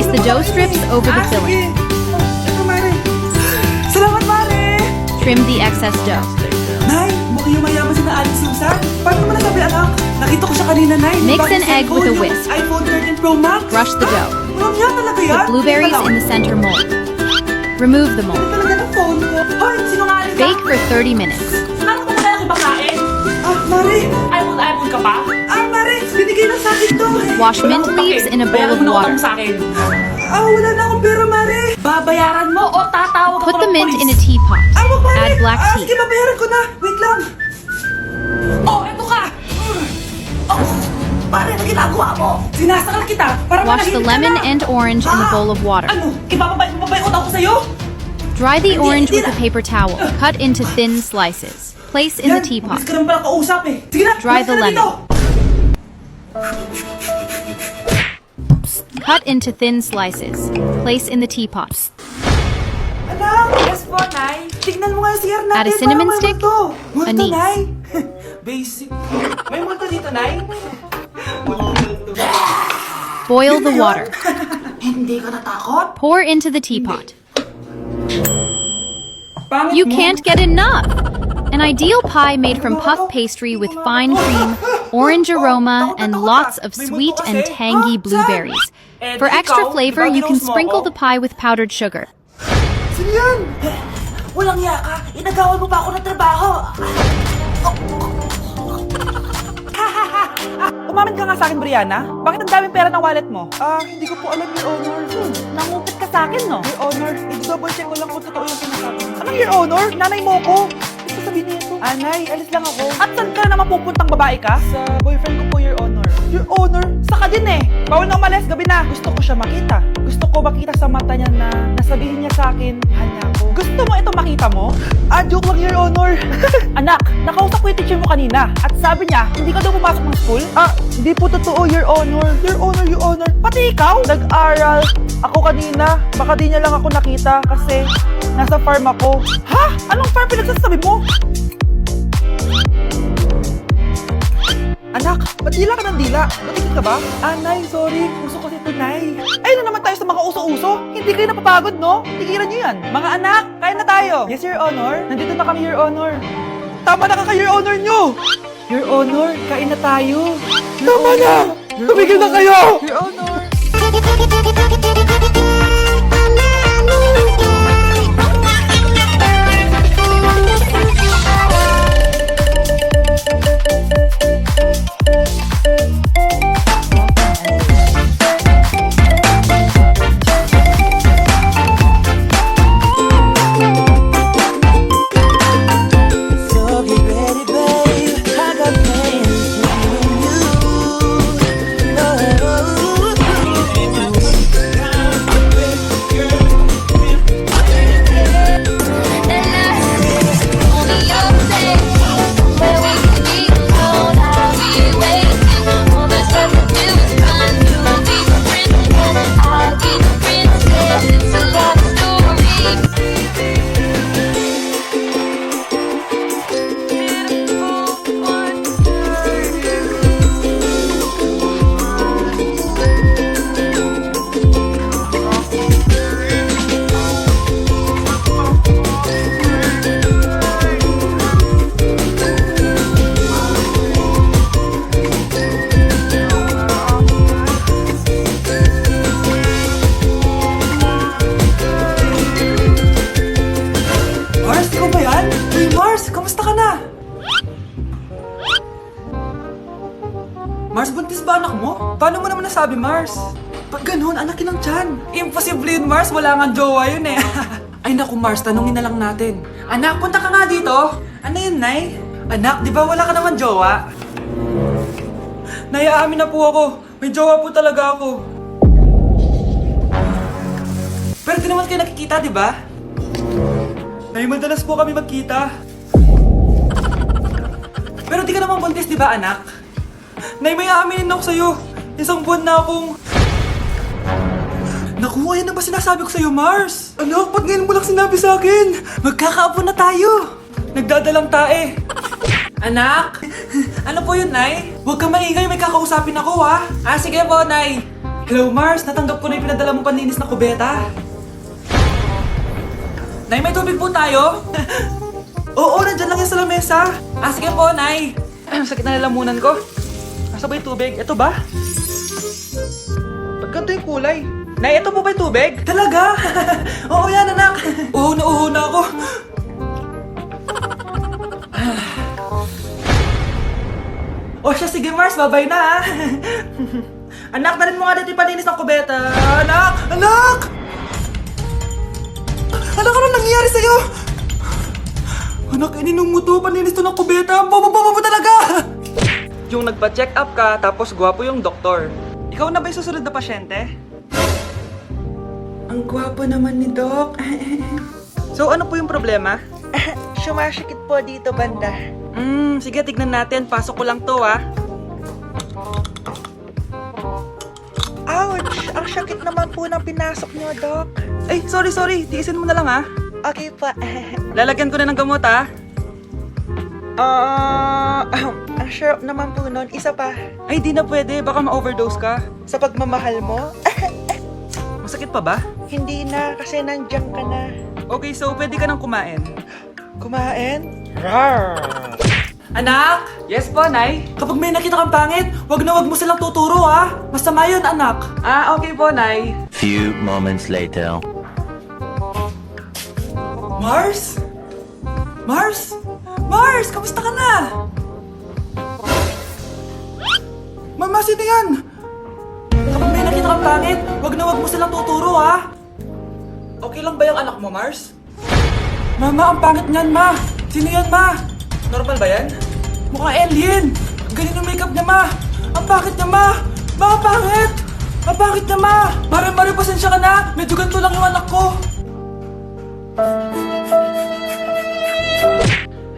Place the dough strips over the filling. Ito, Mare. Salamat, Mare. Trim the excess dough. Nay, mukhang yung mayaman si na Alice Susan. Paano naman nasabi, anak? Nakita ko siya kanina, Nay. Mix Bakit an egg cellphone with a yung whisk. iPhone 13 Pro Max. Brush the dough. Ma'am, yan talaga yan? Put blueberries in the center mold. Remove the mold. Talaga ng phone ko. Hoy, sinungaling ka. Bake for 30 minutes. Ano ba na ibakain? Mare. iPhone ka pa? Mare, binigay na sa akin to. Wash mint leaves in a bowl of water. Sa akin. Wala na akong pera, Mare. Babayaran mo o tatawag Put ako the ng mint polis? in a teapot. Wag, Mare. Add black tea. Sige, babayaran ko na. Wait lang. Oh, eto ka! Mare, ano ginagawa mo? Sinasakal kita para Wash the manahimik ka lemon na. and orange in the bowl of water. Ano? Ibababay ko ako sa'yo? Dry the orange with hindi a na. paper towel. Cut into thin slices. Place in the teapot. Mabilis ka naman pala kausap eh. Sige na, Dry bumalik the ka na lemon. dito. Cut into thin slices. Place in the teapot. Anak, yes po, Nay. Tignan mo nga yung CR natin. Add a cinnamon Parang may stick, multo. Multo, anise. Nay. Basic. May multo dito, Nay. Boil the water. Hindi ka natakot? Pour into the teapot. Pangit You mo. can't get enough! An ideal pie made from puff pastry with fine cream, orange aroma, and lots of sweet and tangy blueberries. For extra flavor, you can sprinkle the pie with powdered sugar. Sino yan? Walang yaka. Inagawan mo pa ako ng trabaho. Umamin ka nga sa akin, Brianna. Bakit ang daming pera ng wallet mo? Hindi ko po alam, Your Honor. Nangupit ka sa akin, no? Your Honor, i-double check ko lang kung totoo yung sinasabi. Anong your honor? Nanay mo ko. Ito sabihin niyo ito. Nay, alis lang ako. At saan ka naman pupuntang babae ka? Sa boyfriend ko po, Your Honor. Your honor? Saka din eh. Bawal na umalis, gabi na. Gusto ko siya makita. Gusto ko makita sa mata niya na nasabihin niya sa akin, mahal niya ako. Gusto mo ito makita mo? Joke lang, Your Honor. Anak, nakausap ko yung teacher mo kanina. At sabi niya, hindi ka daw pumasok ng school? Hindi po totoo, Your Honor. Your honor, your honor. Pati ikaw? Nag-aral ako kanina. Baka di niya lang ako nakita kasi nasa farm ako. Ha? Anong farm pinagsasabi mo? Anak, ba't dila ka ng dila? Matigil ka ba? Nay, sorry. Gusto ko ito, Nay. Ay, na naman tayo sa mga uso-uso. Hindi kayo napapagod, no? Tigilan nyo yan. Mga anak, kain na tayo. Yes, Your Honor. Nandito na kami, Your Honor. Tama na ka your honor nyo. Your Honor, kain na tayo. Tama na. Tumigil na kayo. Your Honor. So get ready, babe. I got plans for Mars, ikaw ba yan? Uy, Mars, kamusta ka na? Mars, buntis ba anak mo? Paano mo naman nasabi, Mars? Pag ganun, anakin ng tiyan. Imposible yun, Mars. Wala nga jowa yun eh. Ay naku, Mars, tanungin na lang natin. Anak, punta ka nga dito. Ano yun, Nay? Anak, di ba wala ka naman jowa? Nay, aamin na po ako. May jowa po talaga ako. Pero di naman kayo nakikita, di ba? Nay, madalas po kami magkita. Pero di ka naman buntis, di ba, anak? Nay, may aaminin ako sa'yo. Isang buwan na akong... Naku, ayan na ba sinasabi ko sa'yo, Mars? Anak, ba't ngayon mo lang sinabi sa akin? Magkakaapo na tayo. Nagdadalang tae. Anak? Ano po yun, Nay? Huwag ka maingay, may kakausapin ako, ha? Sige po, Nay. Hello, Mars. Natanggap ko na yung pinadala mong panlinis na kubeta. Nay, may tubig po tayo? Oo, nandyan lang yan sa lamesa. Ah, sige po, Nay. Sakit na lalamunan ko. Asa ba yung tubig? Ito ba? Ba't ganito yung kulay? Nay, ito po ba yung tubig? Talaga? Oo yan, anak. Uho na ako. O siya, sige Mars, babay na ha. Anak, dalhin mo nga dito yung palinis ng kubeta. Anak! Anak! Anak, ano nangyayari sa'yo? Anak, ininom mo to, palinis to ng kubeta. Ang bobo mo talaga! Yung nagpa-check up ka, tapos gwapo yung doktor. Ikaw na ba yung susunod na pasyente? Ang gwapo naman ni Doc. So, ano po yung problema? Sumasikip po dito banda. Sige, tignan natin. Pasok ko lang to, ah. Ouch! Ang sakit naman po ng pinasok niyo, Doc. Ay, sorry. Tiisin mo na lang, ah. Okay pa. Lalagyan ko na ng gamot, ah. Ang syrup naman po nun. Isa pa. Ay, di na pwede. Baka ma-overdose ka. Sa pagmamahal mo? Masakit pa ba? Hindi na, kasi nandiyan ka na. Okay, so pwede ka nang kumain. Kumain? Anak! Yes po, Nay? Kapag may nakita kang pangit, wag mo silang tuturo, ha? Masama yun, anak. Ah, okay po, Nay. Few moments later. Mars? Mars? Mars, kamusta ka na? Mama, sino yan? Kapag may nakita kang pangit, wag mo silang tuturo, ha? Okay lang ba yung anak mo, Mars? Mama, ang pangit niyan, Ma. Sino yan, Ma? Normal ba yan? Mukhang alien. Ganyan yung makeup niya, Ma. Ang pangit niya, Ma. Ma, ang pangit. Ang pangit niya, Ma. Mare, pasensya ka na. Medyo ganito lang yung anak ko.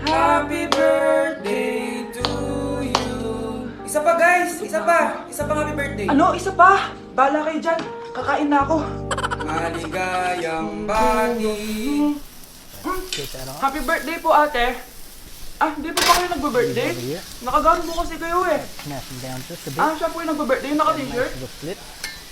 Happy birthday to you. Isa pa, guys. Isa pa happy birthday. Ano? Isa pa? Bala kayo dyan. Kakain na ako. Maligayang bati. Happy birthday po, ate. Ah, hindi po ba kayo nagbe-birthday? Nakagano po kasi kayo eh. Snap them down just a bit. Ah, siya po yung nagbe-birthday. Yung naka-t-shirt. The split.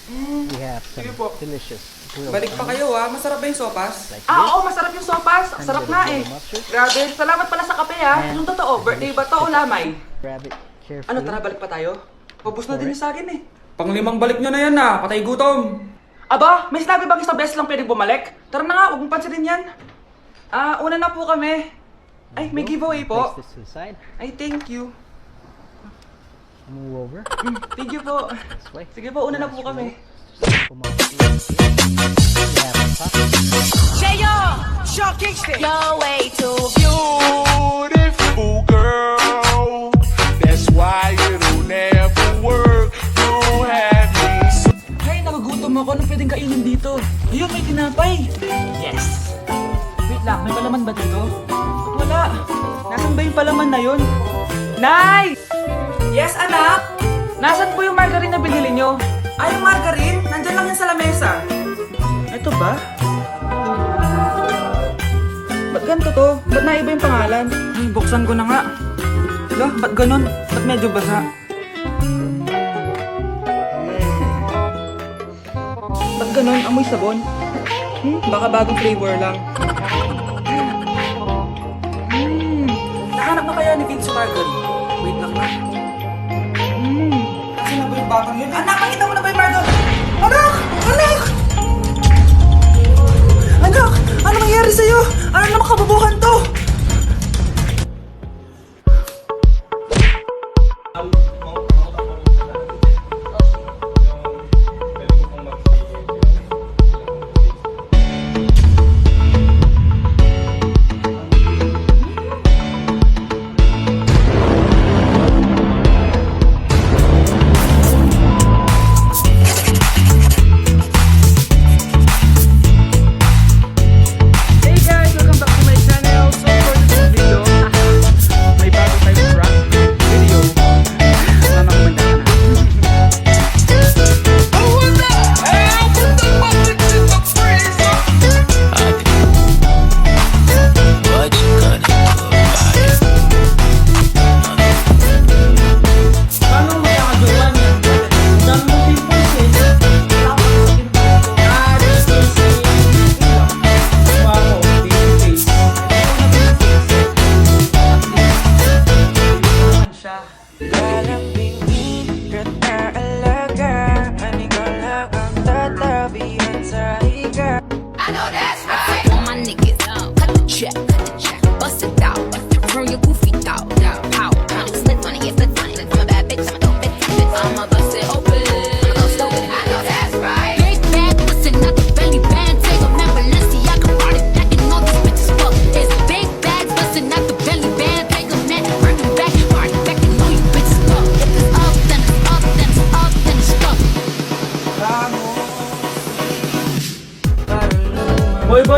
We have some Sige po. delicious grilled Balik pa kayo ah. Masarap ba yung sopas? like Ah, this. oo. Masarap yung sopas. Sarap nga eh. Grabe. Salamat pala sa kape ah. Yung totoo, birthday ba to o lamay? Grab it carefully. Ano, tara, balik pa tayo? Pabus na din yung sa akin eh. Panglimang balik nyo na yan ah. Patay gutom. Aba, may sinabi bang isang beses lang pwedeng bumalik? Tara na nga, huwag mong pansinin yan. Ah, una na po kami. Ay, may giveaway po. Place this to the side. Ay, thank you. Move over. Thank you po. This way. Sige po, una na po kami. Come on. We have a top. You're way too Beautiful girl, that's why it'll never work. You have me so Ay, nagugutom ako. Anong pwedeng kainin dito? Ayun, may tinapay. Yes. Wait lang, may palaman ba dito? Ba't wala? Nasaan ba yung palaman na yun? Nay! Yes, anak? Nasaan po yung margarine na binili nyo? Ay, yung margarine? Nandyan lang yan sa lamesa. Ito ba? Ba't ganito to? Ba't naiba yung pangalan? Ay, buksan ko na nga. Hala, ba't ganun? Ba't medyo basa? Ba't ganun? Amoy sabon? Baka bagong flavor lang. Nahanap na kaya ni Vince Margarine? Wait lang na. Saan na ba yung batang yun? Anak, nakita mo na ba yung margarine? Anak! Anak! Anak! Ano nangyari sa'yo? Ano naman kababuhan to?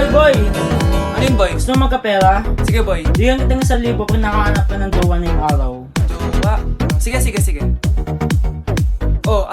boy! Ano yun, boy? Gusto mo magkapera? Sige, boy. Bigyan kita ng 1,000 pag nakahanap ka ng jowa na yung araw. Jowa. Sige. Oh,